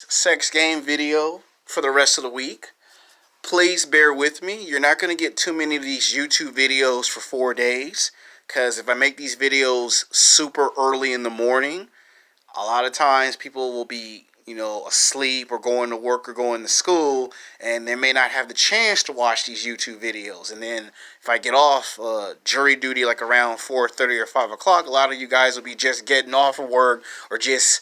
sex game video for the rest of the week. Please bear with me. You're not going to get too many of these YouTube videos for 4 days, because if I make these videos super early in the morning, a lot of times people will be, asleep or going to work or going to school, and they may not have the chance to watch these YouTube videos. And then if I get off jury duty like around 4:30 or 5 o'clock, a lot of you guys will be just getting off of work or just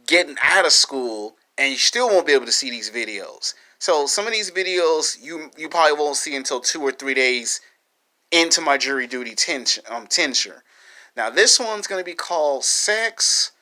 getting out of school, and you still won't be able to see these videos. So some of these videos you probably won't see until 2 or 3 days into my jury duty tenure. Now this one's going to be called Sex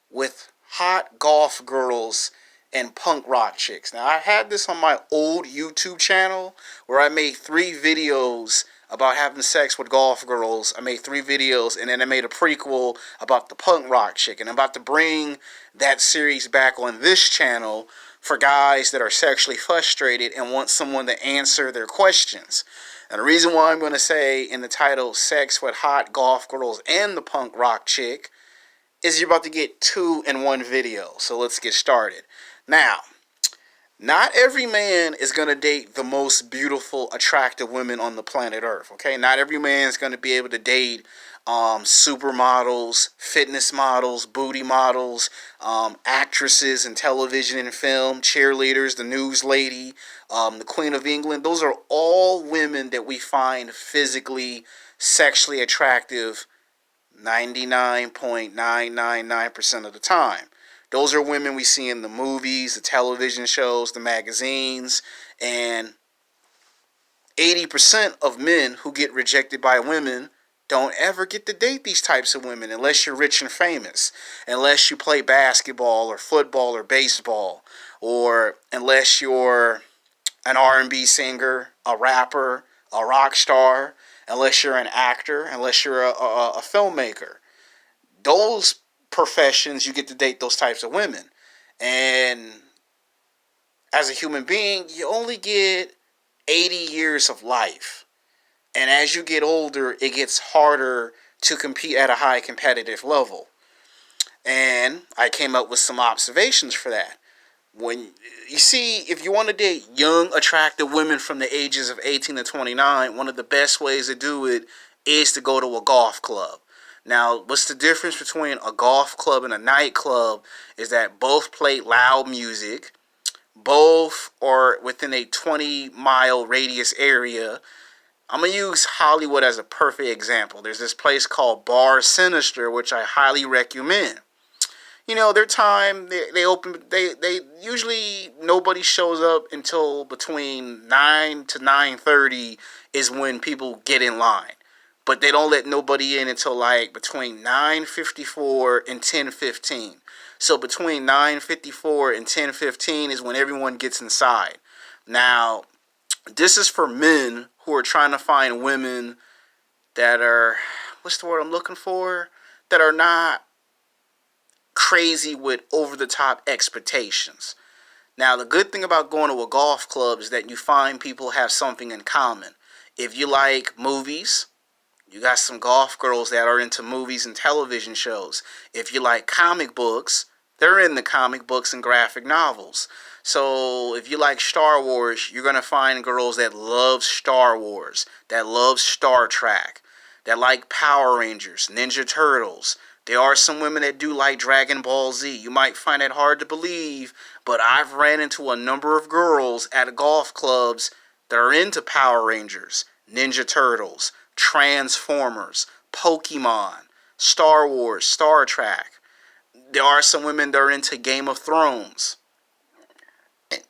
with Hot Goth Girls and Punk Rock Chicks. Now I had this on my old YouTube channel where I made 3 videos about having sex with golf girls. I made 3 videos, and then I made a prequel about the punk rock chick. And I'm about to bring that series back on this channel for guys that are sexually frustrated and want someone to answer their questions. And the reason why I'm going to say in the title Sex with Hot Golf Girls and the Punk Rock Chick is you're about to get 2 in 1 video. So let's get started. Now, not every man is going to date the most beautiful, attractive women on the planet Earth, okay? Not every man is going to be able to date supermodels, fitness models, booty models, actresses in television and film, cheerleaders, the news lady, the Queen of England. Those are all women that we find physically, sexually attractive 99.999% of the time. Those are women we see in the movies, the television shows, the magazines, and 80% of men who get rejected by women don't ever get to date these types of women unless you're rich and famous, unless you play basketball or football or baseball, or unless you're an R&B singer, a rapper, a rock star, unless you're an actor, unless you're a filmmaker. Those professions, you get to date those types of women. And as a human being, you only get 80 years of life. And as you get older, it gets harder to compete at a high competitive level. And I came up with some observations for that. When you see, if you want to date young, attractive women from the ages of 18 to 29, one of the best ways to do it is to go to a golf club. Now, what's the difference between a golf club and a nightclub is that both play loud music, both are within a 20-mile radius area. I'm going to use Hollywood as a perfect example. There's this place called Bar Sinister, which I highly recommend. Their time, they open, they usually nobody shows up until between 9 to 9:30 is when people get in line. But they don't let nobody in until like between 9:54 and 10:15. So between 9:54 and 10:15 is when everyone gets inside. Now, this is for men who are trying to find women that are, what's the word I'm looking for? That are not crazy with over-the-top expectations. Now, the good thing about going to a golf club is that you find people have something in common. If you like movies, you got some golf girls that are into movies and television shows. If you like comic books, they're in the comic books and graphic novels. So if you like Star Wars, you're going to find girls that love Star Wars, that love Star Trek, that like Power Rangers, Ninja Turtles. There are some women that do like Dragon Ball Z. You might find it hard to believe, but I've ran into a number of girls at golf clubs that are into Power Rangers, Ninja Turtles, Transformers, Pokemon, Star Wars, Star Trek. There are some women that are into Game of Thrones.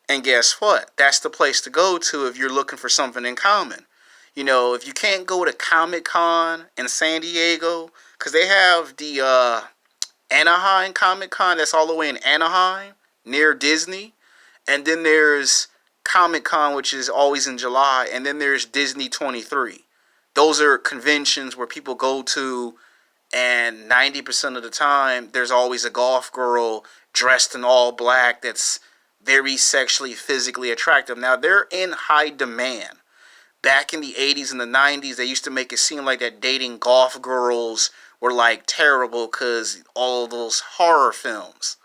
And guess what? That's the place to go to if you're looking for something in common. If you can't go to Comic-Con in San Diego, because they have the Anaheim Comic-Con that's all the way in Anaheim, near Disney. And then there's Comic-Con, which is always in July. And then there's Disney 23. Those are conventions where people go to, and 90% of the time, there's always a golf girl dressed in all black that's very sexually, physically attractive. Now, they're in high demand. Back in the 80s and the 90s, they used to make it seem like that dating golf girls were like terrible because all of those horror films.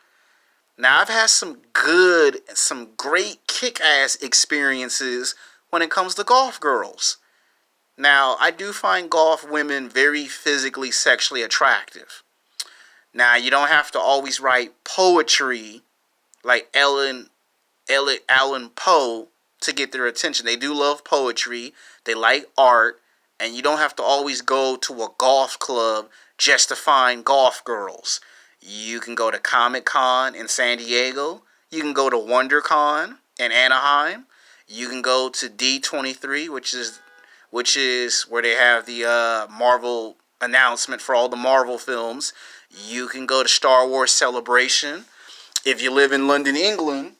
Now, I've had some great kick-ass experiences when it comes to golf girls. Now, I do find golf women very physically, sexually attractive. Now, you don't have to always write poetry like Allan Poe to get their attention. They do love poetry, they like art, and you don't have to always go to a golf club just to find golf girls. You can go to Comic Con in San Diego. You can go to WonderCon in Anaheim. You can go to D23, which is where they have the Marvel announcement for all the Marvel films. You can go to Star Wars Celebration. If you live in London, England,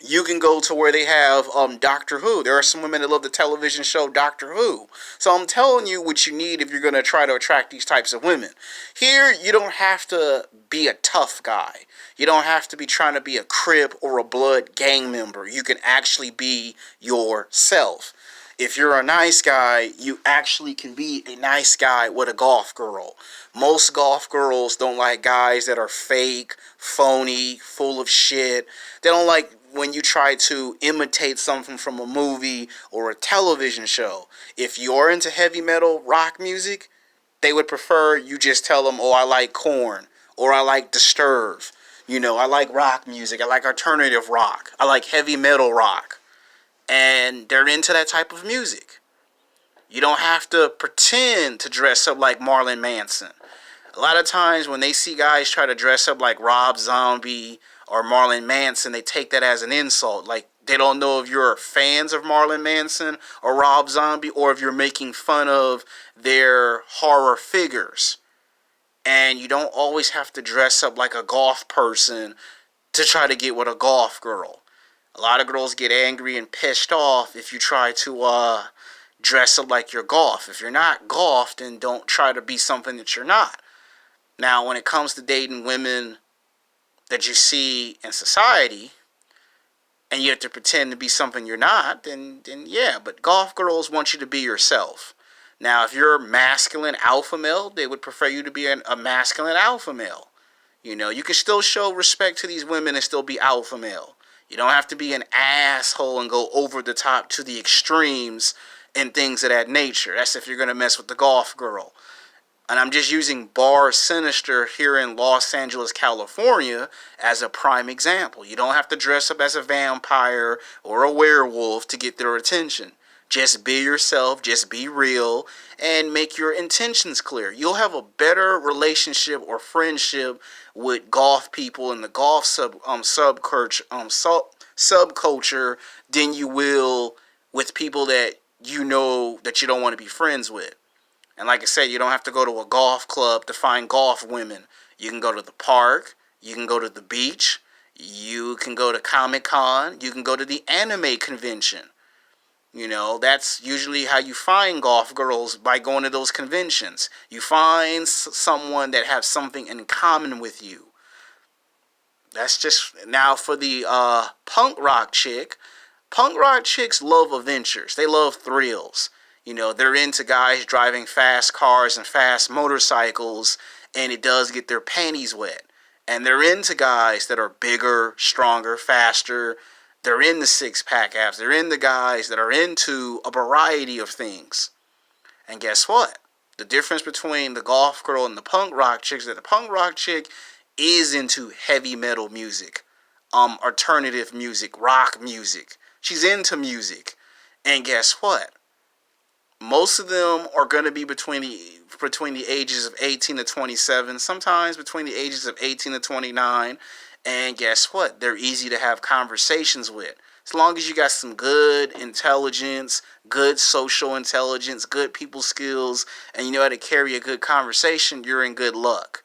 you can go to where they have Doctor Who. There are some women that love the television show Doctor Who. So I'm telling you what you need if you're going to try to attract these types of women. Here, you don't have to be a tough guy. You don't have to be trying to be a Crip or a Blood gang member. You can actually be yourself. If you're a nice guy, you actually can be a nice guy with a golf girl. Most golf girls don't like guys that are fake, phony, full of shit. They don't like when you try to imitate something from a movie or a television show. If you're into heavy metal rock music, they would prefer you just tell them, oh, I like Korn, or I like Disturbed. I like rock music. I like alternative rock. I like heavy metal rock. And they're into that type of music. You don't have to pretend to dress up like Marilyn Manson. A lot of times when they see guys try to dress up like Rob Zombie or Marilyn Manson, they take that as an insult. Like, they don't know if you're fans of Marilyn Manson or Rob Zombie, or if you're making fun of their horror figures. And you don't always have to dress up like a golf person to try to get with a golf girl. A lot of girls get angry and pissed off if you try to dress up like you're golf. If you're not golf, then don't try to be something that you're not. Now, when it comes to dating women that you see in society, and you have to pretend to be something you're not, then yeah. But golf girls want you to be yourself. Now, if you're a masculine alpha male, they would prefer you to be a masculine alpha male. You can still show respect to these women and still be alpha male. You don't have to be an asshole and go over the top to the extremes and things of that nature. That's if you're going to mess with the golf girl. And I'm just using Bar Sinister here in Los Angeles, California as a prime example. You don't have to dress up as a vampire or a werewolf to get their attention. Just be yourself, just be real, and make your intentions clear. You'll have a better relationship or friendship with golf people in the golf subculture than you will with people that you know that you don't want to be friends with. And like I said, you don't have to go to a golf club to find golf women. You can go to the park, you can go to the beach, you can go to Comic Con, you can go to the anime convention. That's usually how you find golf girls, by going to those conventions. You find someone that has something in common with you. That's just, now for the punk rock chick. Punk rock chicks love adventures. They love thrills. They're into guys driving fast cars and fast motorcycles, and it does get their panties wet. And they're into guys that are bigger, stronger, faster. They're into six-pack abs. They're into guys that are into a variety of things. And guess what? The difference between the golf girl and the punk rock chick is that the punk rock chick is into heavy metal music, alternative music, rock music. She's into music. And guess what? Most of them are going to be between the ages of 18 to 27, sometimes between the ages of 18 to 29. And guess what? They're easy to have conversations with. As long as you got some good intelligence, good social intelligence, good people skills, and you know how to carry a good conversation, you're in good luck.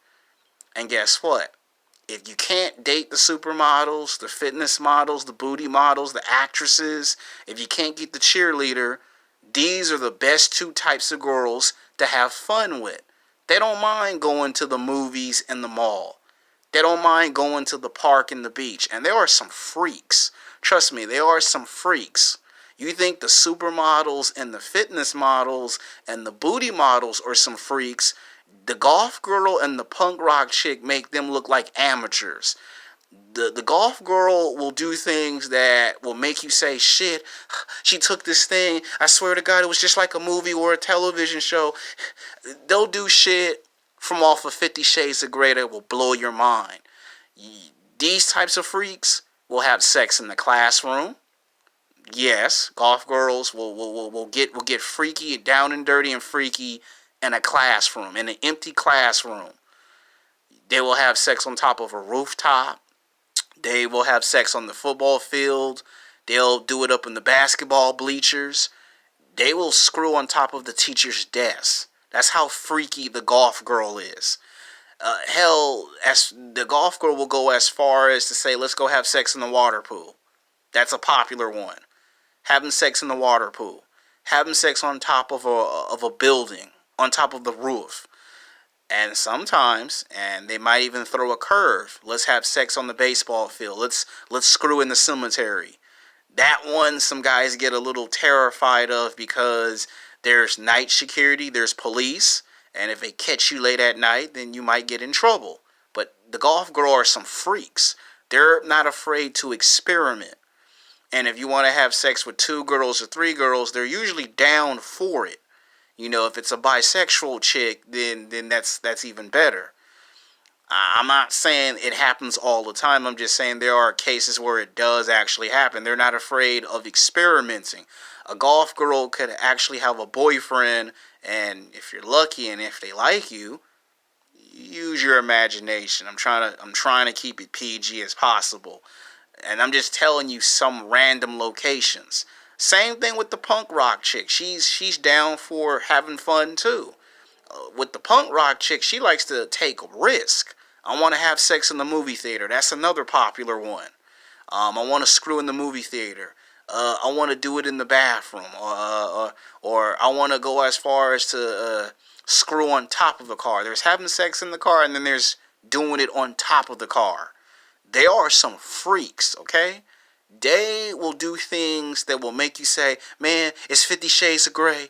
And guess what? If you can't date the supermodels, the fitness models, the booty models, the actresses, if you can't get the cheerleader, these are the best two types of girls to have fun with. They don't mind going to the movies and the mall. They don't mind going to the park and the beach. And there are some freaks. Trust me, there are some freaks. You think the supermodels and the fitness models and the booty models are some freaks. The golf girl and the punk rock chick make them look like amateurs. The golf girl will do things that will make you say, shit, she took this thing. I swear to God, it was just like a movie or a television show. They'll do shit from off of 50 Shades of Grey that will blow your mind. These types of freaks will have sex in the classroom. Yes, golf girls will get freaky, down and dirty and freaky in a classroom, in an empty classroom. They will have sex on top of a rooftop. They will have sex on the football field. They'll do it up in the basketball bleachers. They will screw on top of the teacher's desk. That's how freaky the golf girl is. Hell, as the golf girl will go as far as to say, let's go have sex in the water pool. That's a popular one. Having sex in the water pool. Having sex on top of a building, on top of the roof. And sometimes, and they might even throw a curve. Let's have sex on the baseball field. Let's screw in the cemetery. That one some guys get a little terrified of because there's night security, there's police, and if they catch you late at night, then you might get in trouble. But the golf girl are some freaks. They're not afraid to experiment. And if you want to have sex with 2 girls or 3 girls, they're usually down for it. You know, if it's a bisexual chick, then that's even better. I'm not saying it happens all the time. I'm just saying there are cases where it does actually happen. They're not afraid of experimenting. A golf girl could actually have a boyfriend, and if you're lucky and if they like you, use your imagination. I'm trying to keep it PG as possible. And I'm just telling you some random locations. Same thing with the punk rock chick. She's down for having fun too. With the punk rock chick, she likes to take risk. I want to have sex in the movie theater. That's another popular one. I want to screw in the movie theater. I want to do it in the bathroom. Or I want to go as far as to screw on top of the car. There's having sex in the car, and then there's doing it on top of the car. They are some freaks, okay? They will do things that will make you say, man, it's 50 Shades of Grey.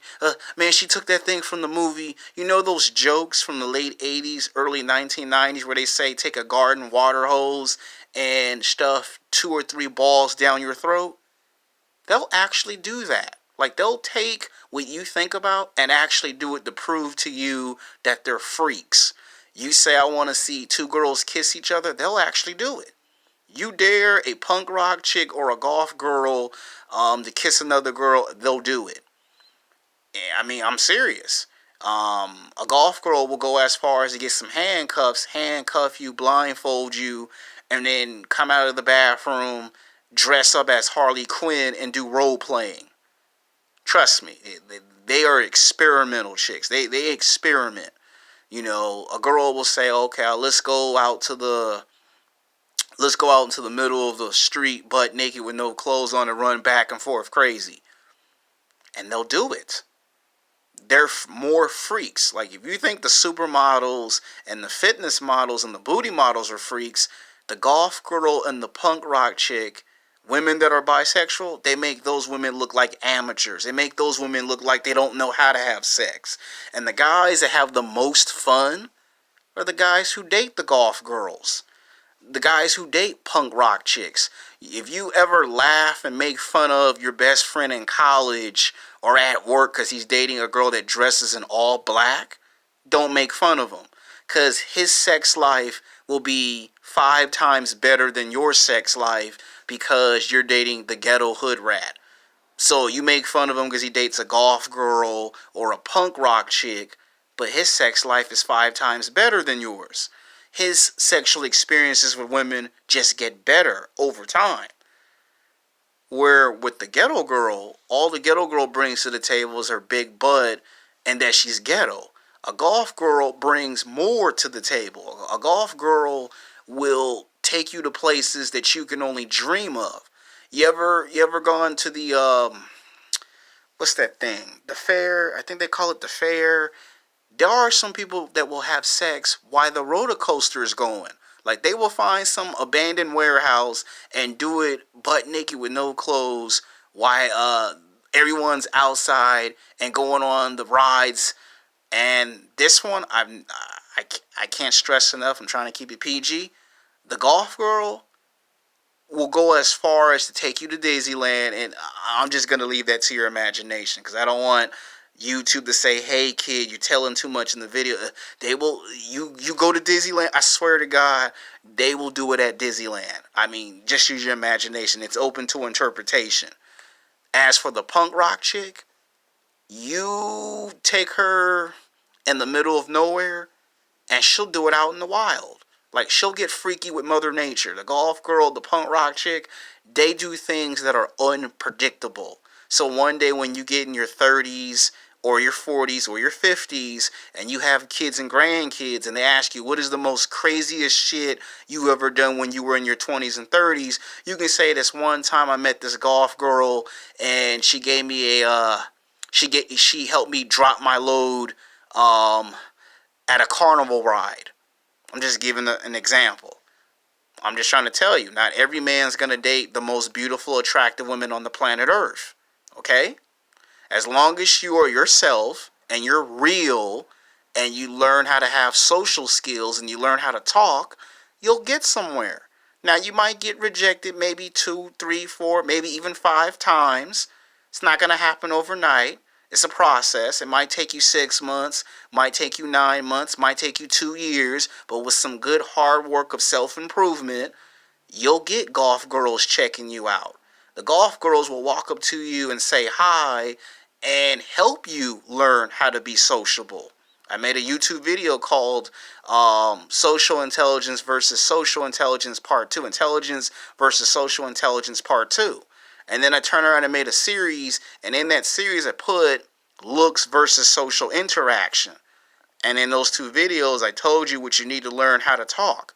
Man, she took that thing from the movie. You know those jokes from the late 80s, early 1990s where they say take a garden water hose and stuff 2 or 3 balls down your throat? They'll actually do that. Like, they'll take what you think about and actually do it to prove to you that they're freaks. You say, I want to see 2 girls kiss each other, they'll actually do it. You dare a punk rock chick or a golf girl to kiss another girl, they'll do it. I mean, I'm serious. A golf girl will go as far as to get some handcuffs, handcuff you, blindfold you, and then come out of the bathroom, dress up as Harley Quinn, and do role playing. Trust me, they are experimental chicks. They experiment. You know, a girl will say, okay, let's go out into the middle of the street butt naked with no clothes on and run back and forth crazy. And they'll do it. They're more freaks. Like, if you think the supermodels and the fitness models and the booty models are freaks, the golf girl and the punk rock chick, women that are bisexual, they make those women look like amateurs. They make those women look like they don't know how to have sex. And the guys that have the most fun are the guys who date the golf girls. The guys who date punk rock chicks. If you ever laugh and make fun of your best friend in college or at work because he's dating a girl that dresses in all black, don't make fun of him. Because his sex life will be 5 times better than your sex life because you're dating the ghetto hood rat. So you make fun of him because he dates a golf girl or a punk rock chick, but his sex life is 5 times better than yours. His sexual experiences with women just get better over time. Where with the ghetto girl, all the ghetto girl brings to the table is her big butt and that she's ghetto. A golf girl brings more to the table. A golf girl will take you to places that you can only dream of. You ever gone to the what's that thing? The fair? I think they call it the fair. There are some people that will have sex while the roller coaster is going. Like, they will find some abandoned warehouse and do it butt naked with no clothes while everyone's outside and going on the rides. And this one, I can't stress enough. I'm trying to keep it PG. The golf girl, will go as far as to take you to Disneyland, and I'm just going to leave that to your imagination because I don't want YouTube to say, "Hey kid, you're telling too much in the video." They will you go to Disneyland, I swear to God, they will do it at Disneyland. I mean, just use your imagination. It's open to interpretation. As for the punk rock chick, you take her in the middle of nowhere and she'll do it out in the wild. Like, she'll get freaky with Mother Nature. The golf girl, the punk rock chick, they do things that are unpredictable. So one day when you get in your 30s or your 40s or your 50s and you have kids and grandkids and they ask you what is the most craziest shit you ever done when you were in your 20s and 30s, you can say, this one time I met this golf girl and she gave me she helped me drop my load at a carnival ride. I'm just giving an example. I'm just trying to tell you, not every man's going to date the most beautiful, attractive women on the planet Earth. Okay? As long as you are yourself and you're real and you learn how to have social skills and you learn how to talk, you'll get somewhere. Now, you might get rejected maybe 2, 3, 4, maybe even 5 times. It's not going to happen overnight. It's a process. It might take you 6 months, might take you 9 months, might take you 2 years, but with some good hard work of self-improvement, you'll get golf girls checking you out. The golf girls will walk up to you and say hi and help you learn how to be sociable. I made a YouTube video called Social Intelligence versus Social Intelligence Part 2. Intelligence versus Social Intelligence Part 2. And then I turned around and made a series, and in that series I put looks versus social interaction. And in those 2 videos, I told you what you need to learn how to talk.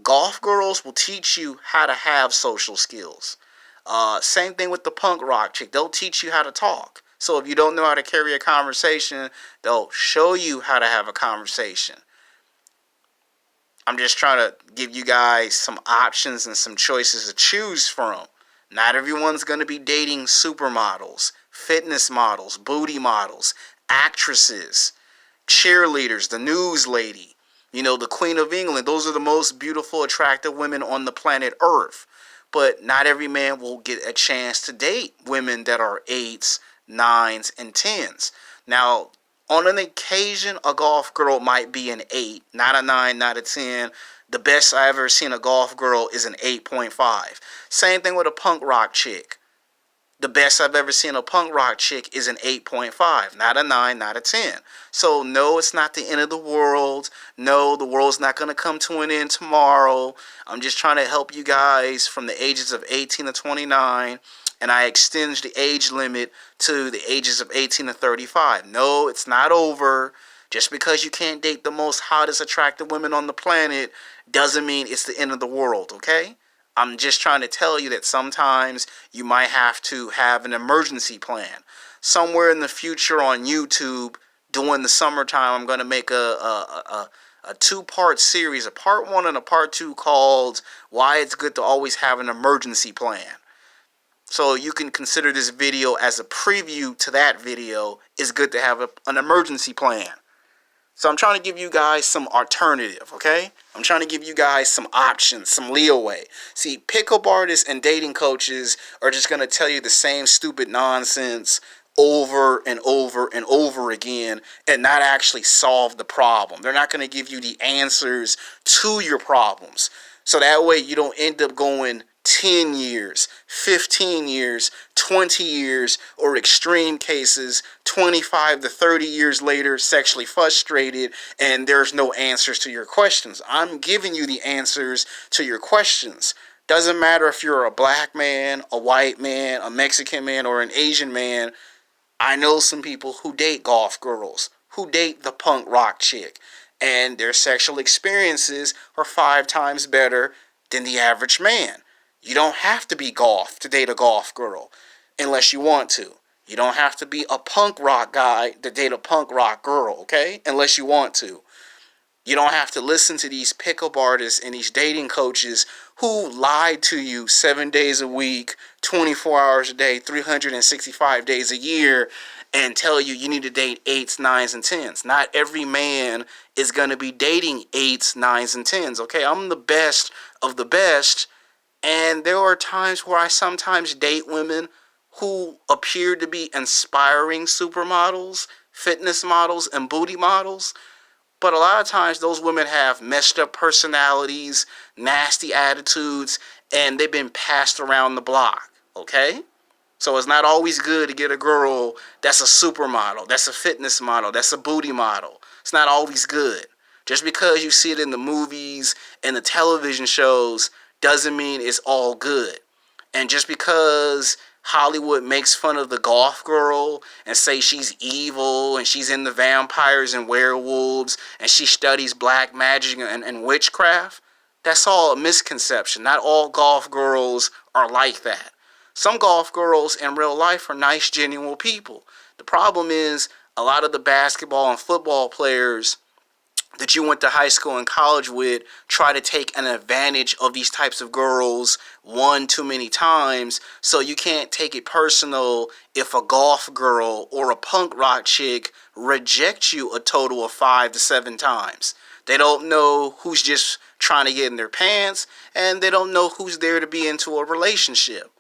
Golf girls will teach you how to have social skills. Same thing with the punk rock chick. They'll teach you how to talk. So if you don't know how to carry a conversation, they'll show you how to have a conversation. I'm just trying to give you guys some options and some choices to choose from. Not everyone's going to be dating supermodels, fitness models, booty models, actresses, cheerleaders, the news lady, the Queen of England. Those are the most beautiful, attractive women on the planet Earth. But not every man will get a chance to date women that are 8s, 9s, and 10s. Now, on an occasion, a golf girl might be an 8, not a 9, not a 10. The best I've ever seen a golf girl is an 8.5. Same thing with a punk rock chick. The best I've ever seen a punk rock chick is an 8.5, not a 9, not a 10. So no, it's not the end of the world. No, the world's not going to come to an end tomorrow. I'm just trying to help you guys from the ages of 18 to 29, and I extend the age limit to the ages of 18 to 35. No, it's not over. Just because you can't date the most hottest, attractive women on the planet doesn't mean it's the end of the world, okay? I'm just trying to tell you that sometimes you might have to have an emergency plan. Somewhere in the future on YouTube, during the summertime, I'm going to make a 2-part series, a part 1 and a part 2 called Why It's Good to Always Have an Emergency Plan. So you can consider this video as a preview to that video. It's good to have an emergency plan. So I'm trying to give you guys some alternative, okay? I'm trying to give you guys some options, some leeway. See, pickup artists and dating coaches are just going to tell you the same stupid nonsense over and over and over again and not actually solve the problem. They're not going to give you the answers to your problems. So that way you don't end up going 10 years, 15 years, 20 years, or extreme cases, 25 to 30 years later, sexually frustrated, and there's no answers to your questions. I'm giving you the answers to your questions. Doesn't matter if you're a black man, a white man, a Mexican man, or an Asian man. I know some people who date golf girls, who date the punk rock chick, and their sexual experiences are 5 times better than the average man. You don't have to be golf to date a golf girl unless you want to. You don't have to be a punk rock guy to date a punk rock girl, okay? Unless you want to. You don't have to listen to these pickup artists and these dating coaches who lied to you 7 days a week, 24 hours a day, 365 days a year, and tell you you need to date 8s, 9s, and 10s. Not every man is going to be dating 8s, 9s, and 10s, okay? I'm the best of the best, And there are times where I sometimes date women who appear to be inspiring supermodels, fitness models, and booty models. But a lot of times those women have messed up personalities, nasty attitudes, and they've been passed around the block. Okay? So it's not always good to get a girl that's a supermodel, that's a fitness model, that's a booty model. It's not always good. Just because you see it in the movies and the television shows doesn't mean it's all good. And just because Hollywood makes fun of the goth girl and say she's evil and she's into vampires and werewolves and she studies black magic and witchcraft, that's all a misconception. Not all goth girls are like that. Some golf girls in real life are nice, genuine people. The problem is a lot of the basketball and football players that you went to high school and college with try to take an advantage of these types of girls one too many times, so you can't take it personal if a golf girl or a punk rock chick rejects you a total of 5 to 7 times. They don't know who's just trying to get in their pants, and they don't know who's there to be into a relationship.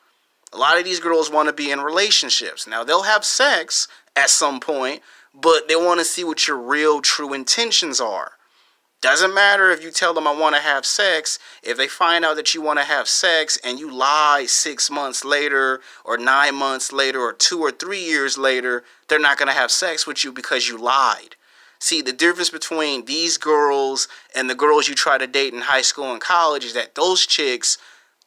A lot of these girls want to be in relationships. Now, they'll have sex at some point, but they want to see what your real, true intentions are. Doesn't matter if you tell them I want to have sex. If they find out that you want to have sex and you lie 6 months later or 9 months later or 2 or 3 years later, they're not going to have sex with you because you lied. See, the difference between these girls and the girls you try to date in high school and college is that those chicks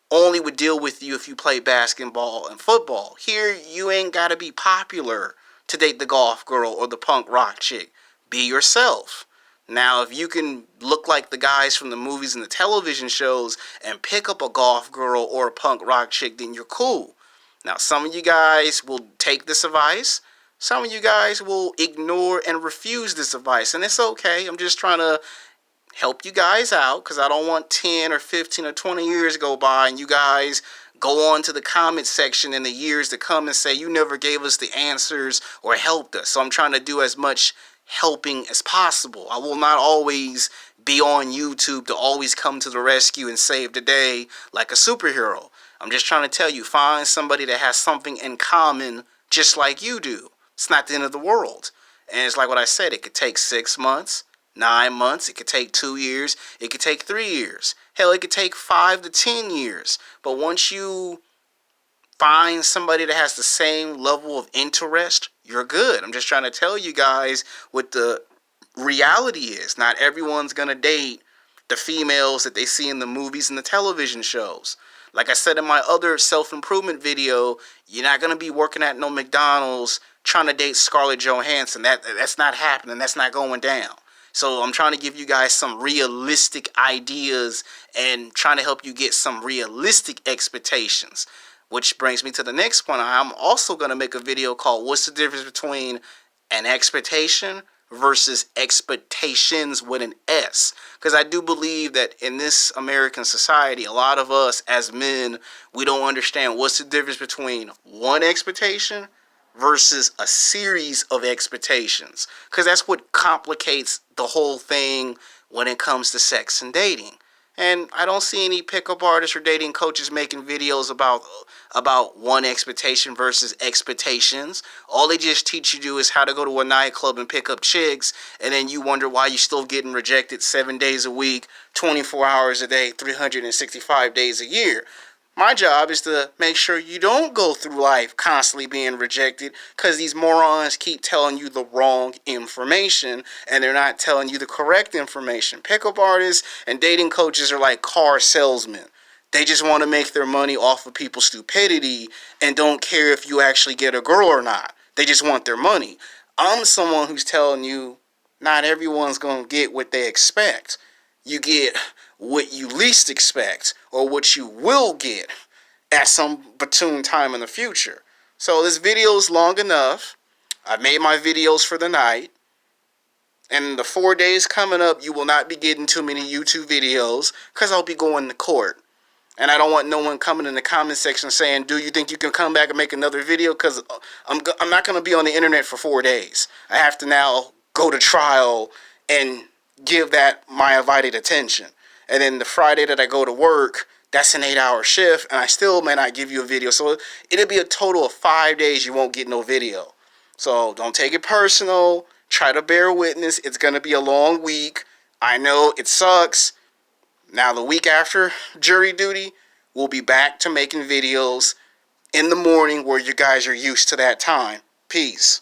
only would deal with you if you play basketball and football. Here, you ain't got to be popular to date the golf girl or the punk rock chick. Be yourself. Now, if you can look like the guys from the movies and the television shows and pick up a golf girl or a punk rock chick, then you're cool. Now, some of you guys will take this advice. Some of you guys will ignore and refuse this advice. And it's okay. I'm just trying to help you guys out because I don't want 10 or 15 or 20 years go by and you guys go on to the comment section in the years to come and say you never gave us the answers or helped us. So I'm trying to do as much helping as possible. I will not always be on YouTube to always come to the rescue and save the day like a superhero. I'm just trying to tell you, find somebody that has something in common just like you do. It's not the end of the world. And it's like what I said, it could take 6 months, 9 months, it could take 2 years, it could take 3 years. Hell, it could take 5 to 10 years. But once you find somebody that has the same level of interest, you're good. I'm just trying to tell you guys what the reality is. Not everyone's going to date the females that they see in the movies and the television shows. Like I said in my other self-improvement video, you're not going to be working at no McDonald's trying to date Scarlett Johansson. That's not happening. That's not going down. So I'm trying to give you guys some realistic ideas and trying to help you get some realistic expectations. Which brings me to the next point. I'm also going to make a video called What's the Difference Between an Expectation versus Expectations with an S. Because I do believe that in this American society, a lot of us as men, we don't understand what's the difference between one expectation versus a series of expectations. Because that's what complicates the whole thing when it comes to sex and dating. And I don't see any pickup artists or dating coaches making videos about one expectation versus expectations. All they just teach you to do is how to go to a nightclub and pick up chicks, and then you wonder why you're still getting rejected 7 days a week, 24 hours a day, 365 days a year. My job is to make sure you don't go through life constantly being rejected because these morons keep telling you the wrong information and they're not telling you the correct information. Pickup artists and dating coaches are like car salesmen. They just want to make their money off of people's stupidity and don't care if you actually get a girl or not. They just want their money. I'm someone who's telling you not everyone's going to get what they expect. You get what you least expect or what you will get at some opportune time in the future. So this video is long enough. I've made my videos for the night. And the 4 days coming up, you will not be getting too many YouTube videos because I'll be going to court. And I don't want no one coming in the comment section saying, do you think you can come back and make another video? Because I'm not going to be on the internet for 4 days. I have to now go to trial and give that my invited attention. And then the Friday that I go to work, That's an 8-hour shift, and I still may not give you a video. So it'll be a total of 5 days you won't get no video. So don't take it personal. Try to bear witness. It's going to be a long week. I know it sucks. Now the week after jury duty, we'll be back to making videos in the morning where you guys are used to that time. Peace.